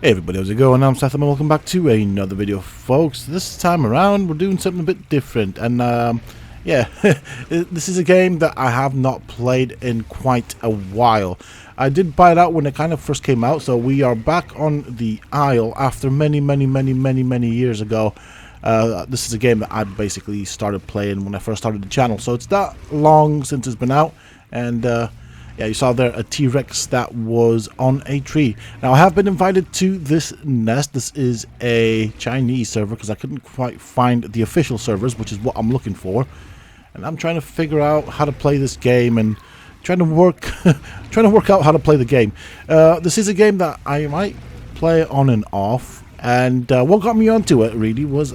Hey everybody, how's it going? I'm Sethum and welcome back to another video, folks. This time around we're doing something a bit different, and yeah, this is a game that I have not played in quite a while. I did buy it out when it kind of first came out, so we are back on the Isle after many years ago. This is a game that I basically started playing when I first started the channel, so it's that long since it's been out, and yeah, you saw there a T-Rex that was on a tree. Now, I have been invited to this nest. This is a Chinese server because I couldn't quite find the official servers, which is what I'm looking for. And I'm trying to figure out how to play this game and trying to work out how to play the game. This is a game that I might play on and off. And what got me onto it really was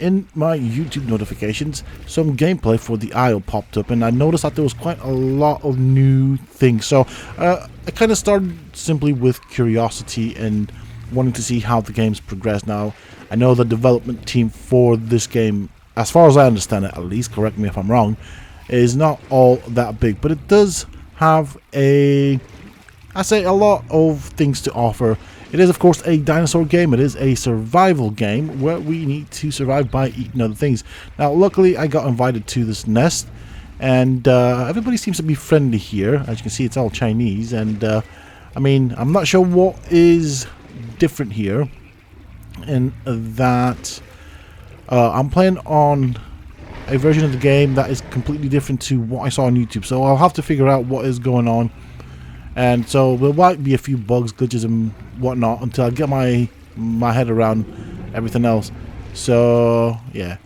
in my YouTube notifications, some gameplay for the Isle popped up, and I noticed that there was quite a lot of new things. So I kind of started simply with curiosity and wanting to see how the game's progressed. Now, I know the development team for this game, as far as I understand it at least, correct me if I'm wrong, is not all that big, but it does have a lot of things to offer. It is, of course, a dinosaur game. It is a survival game where we need to survive by eating other things. Now, luckily, I got invited to this nest, and everybody seems to be friendly here. As you can see, it's all Chinese, and I mean, I'm not sure what is different here in that I'm playing on a version of the game that is completely different to what I saw on YouTube, so I'll have to figure out what is going on. And so there might be a few bugs, glitches and whatnot until I get my head around everything else. So yeah,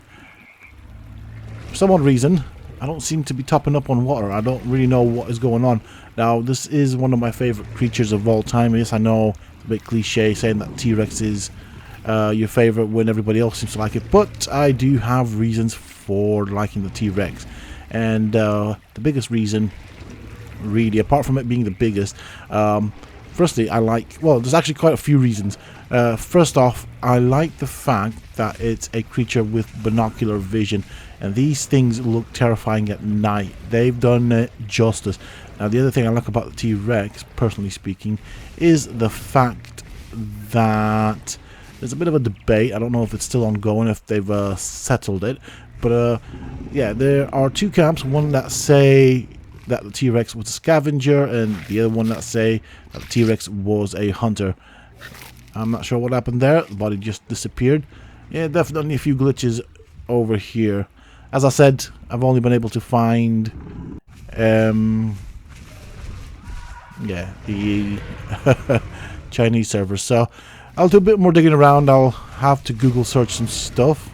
for some odd reason I don't seem to be topping up on water. I don't really know what is going on. Now, this is one of my favorite creatures of all time. Yes, I know it's a bit cliche saying that T-Rex is your favorite when everybody else seems to like it, but I do have reasons for liking the T-Rex. And the biggest reason, really, apart from it being the biggest, firstly, I like, well, there's actually quite a few reasons. First off, I like the fact that it's a creature with binocular vision, and these things look terrifying at night. They've done it justice. Now, the other thing I like about the T-Rex, personally speaking, is the fact that there's a bit of a debate. I don't know if it's still ongoing, if they've settled it, but yeah, there are two camps. One that say that the T-Rex was a scavenger, and the other one that say that the T-Rex was a hunter. I'm not sure what happened there. The body just disappeared. Yeah, definitely a few glitches over here. As I said, I've only been able to find yeah, the Chinese servers. So I'll do a bit more digging around. I'll have to Google search some stuff.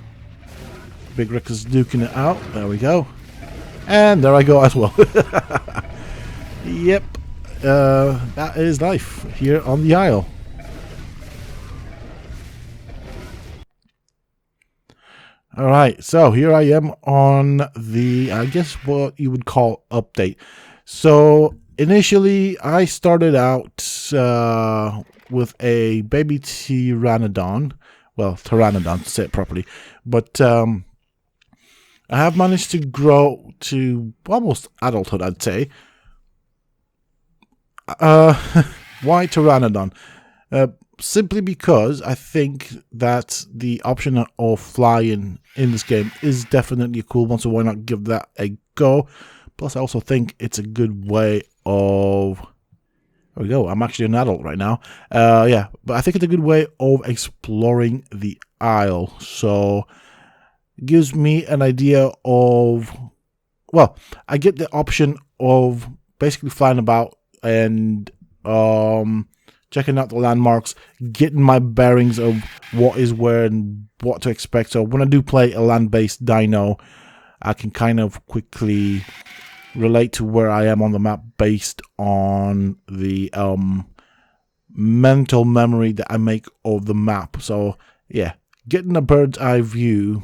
Big Rick is duking it out. There we go. And there I go as well. Yep, that is life here on the Isle. Alright, so here I am on the, I guess what you would call update. So initially I started out with a baby Pteranodon. Well, Pteranodon, to say it properly. But I have managed to grow to almost adulthood, I'd say. Why Pteranodon? Simply because I think that the option of flying in this game is definitely a cool one, so why not give that a go? Plus, I also think it's a good way of... There we go, I'm actually an adult right now. Yeah, but I think it's a good way of exploring the Isle, so... gives me an idea of, well, I get the option of basically flying about and checking out the landmarks, getting my bearings of what is where and what to expect. So when I do play a land-based dino, I can kind of quickly relate to where I am on the map based on the mental memory that I make of the map. So yeah, getting a bird's eye view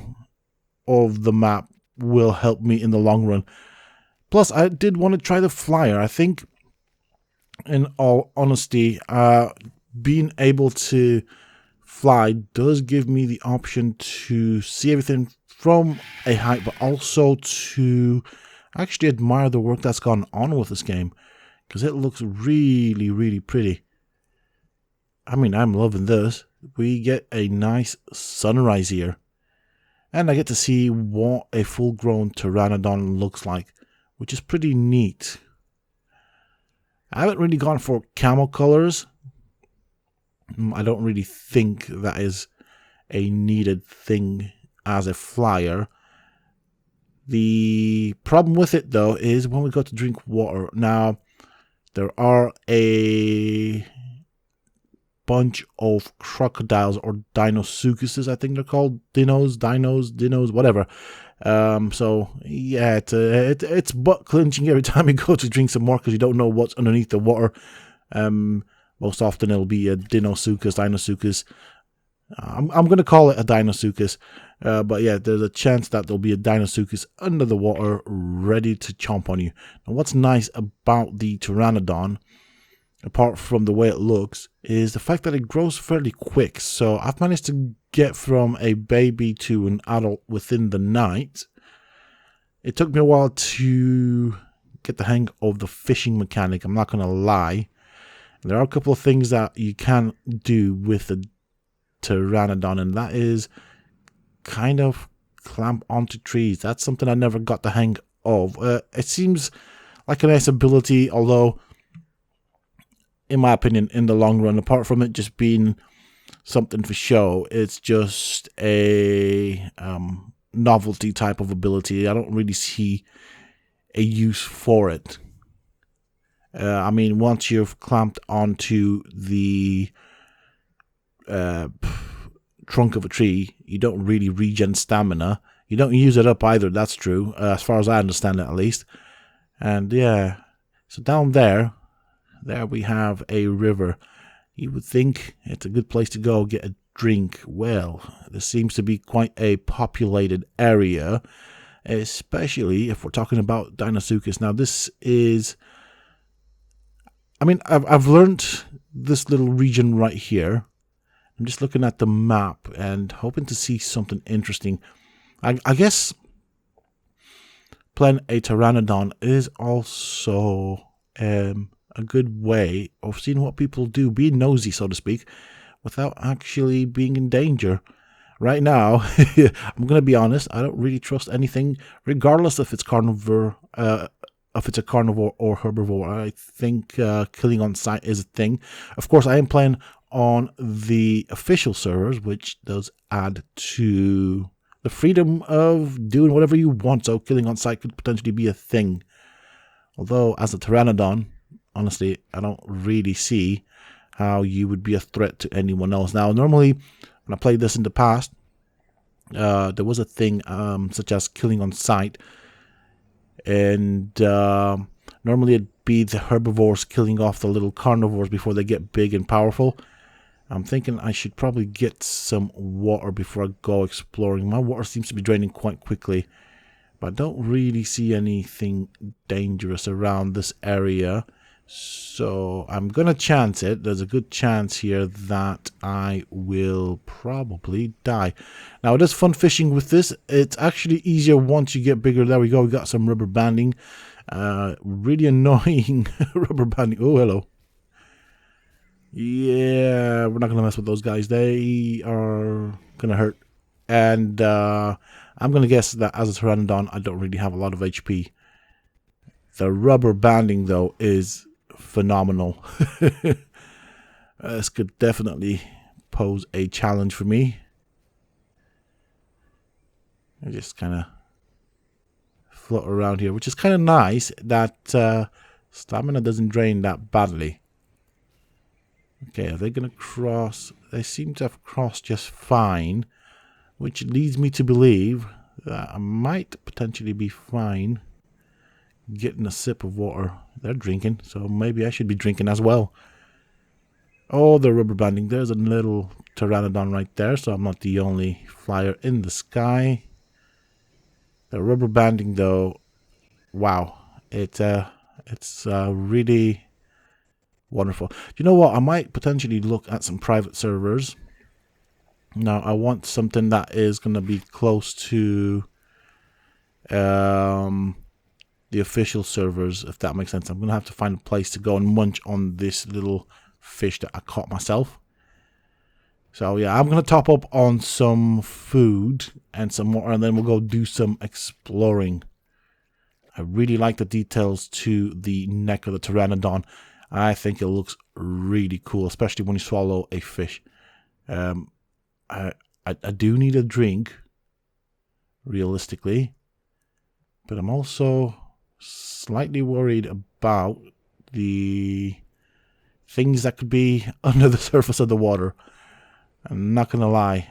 of the map will help me in the long run. Plus, I did want to try the flyer. I think, in all honesty, being able to fly does give me the option to see everything from a height, but also to actually admire the work that's gone on with this game, because it looks really pretty. I mean, I'm loving this. We get a nice sunrise here. And I get to see what a full-grown Pteranodon looks like, which is pretty neat. I haven't really gone for camel colors. I don't really think that is a needed thing as a flyer. The problem with it, though, is when we go to drink water. Now, there are a bunch of crocodiles or Deinosuchuses, I think they're called. Dinos, whatever. So, yeah, it's butt clenching every time you go to drink some more because you don't know what's underneath the water. Most often it'll be a Deinosuchus. I'm going to call it a Deinosuchus. But yeah, there's a chance that there'll be a Deinosuchus under the water ready to chomp on you. Now, what's nice about the Pteranodon, apart from the way it looks, is the fact that it grows fairly quick. So I've managed to get from a baby to an adult within the night. It took me a while to get the hang of the fishing mechanic, I'm not going to lie. There are a couple of things that you can do with the Pteranodon, and that is kind of clamp onto trees. That's something I never got the hang of. It seems like a nice ability, although, in my opinion, in the long run, apart from it just being something for show, it's just a novelty type of ability. I don't really see a use for it. I mean, once you've clamped onto the trunk of a tree, you don't really regen stamina. You don't use it up either, that's true, as far as I understand it at least. And yeah, so down there we have a river. You would think it's a good place to go get a drink. Well, this seems to be quite a populated area, especially if we're talking about Deinosuchus. Now, this is... I mean, I've learned this little region right here. I'm just looking at the map and hoping to see something interesting. I guess playing a Pteranodon is also a good way of seeing what people do, being nosy, so to speak, without actually being in danger. Right now, I'm going to be honest, I don't really trust anything, regardless if it's carnivore. If it's a carnivore or herbivore. I think killing on sight is a thing. Of course, I am playing on the official servers, which does add to the freedom of doing whatever you want, so killing on sight could potentially be a thing. Although, as a Pteranodon, honestly, I don't really see how you would be a threat to anyone else. Now, normally, when I played this in the past, there was a thing such as killing on sight, and normally it'd be the herbivores killing off the little carnivores before they get big and powerful. I'm thinking I should probably get some water before I go exploring. My water seems to be draining quite quickly, but I don't really see anything dangerous around this area, so I'm gonna chance it. There's a good chance here that I will probably die. Now, it is fun fishing with this. It's actually easier once you get bigger. There we go. We got some rubber banding. Really annoying rubber banding. Oh, hello. Yeah, we're not gonna mess with those guys. They are gonna hurt. And I'm gonna guess that as a Pteranodon, I don't really have a lot of HP. The rubber banding, though, is phenomenal. This could definitely pose a challenge for me. I just kind of float around here, which is kind of nice that stamina doesn't drain that badly. Okay, are they going to cross? They seem to have crossed just fine, which leads me to believe that I might potentially be fine getting a sip of water. They're drinking, so maybe I should be drinking as well. Oh, the rubber banding. There's a little Pteranodon right there, so I'm not the only flyer in the sky. The rubber banding, though, wow, it's really wonderful. Do you know what? I might potentially look at some private servers. Now, I want something that is going to be close to the official servers, if that makes sense. I'm going to have to find a place to go and munch on this little fish that I caught myself. So yeah, I'm going to top up on some food and some more, and then we'll go do some exploring. I really like the details to the neck of the Pteranodon. I think it looks really cool, especially when you swallow a fish. I do need a drink, realistically, but I'm also slightly worried about the things that could be under the surface of the water. I'm not gonna lie.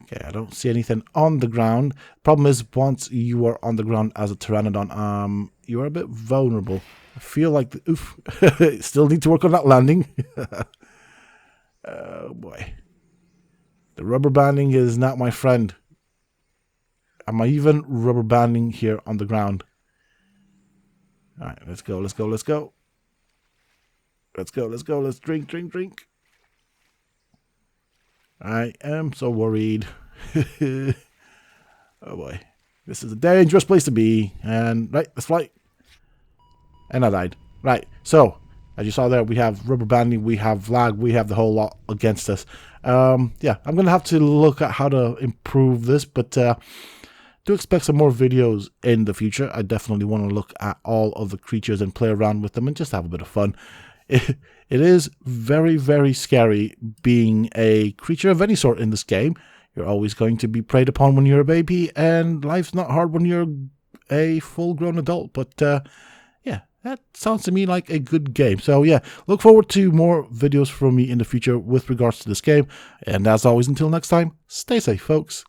Okay, I don't see anything on the ground. Problem is, once you are on the ground as a Pteranodon, you are a bit vulnerable. I feel like, oof, still need to work on that landing. Oh boy. The rubber banding is not my friend. Am I even rubber banding here on the ground? Alright, let's go, let's go, let's go. Let's go, let's go, let's drink, drink, drink. I am so worried. Oh boy. This is a dangerous place to be. And, right, let's fly. And I died. Right, so, as you saw there, we have rubber banding, we have lag, we have the whole lot against us. Yeah, I'm going to have to look at how to improve this, but do expect some more videos in the future. I definitely want to look at all of the creatures and play around with them and just have a bit of fun. It is very, very scary being a creature of any sort in this game. You're always going to be preyed upon when you're a baby, and life's not hard when you're a full-grown adult. But yeah, that sounds to me like a good game. So yeah, look forward to more videos from me in the future with regards to this game. And as always, until next time, stay safe, folks.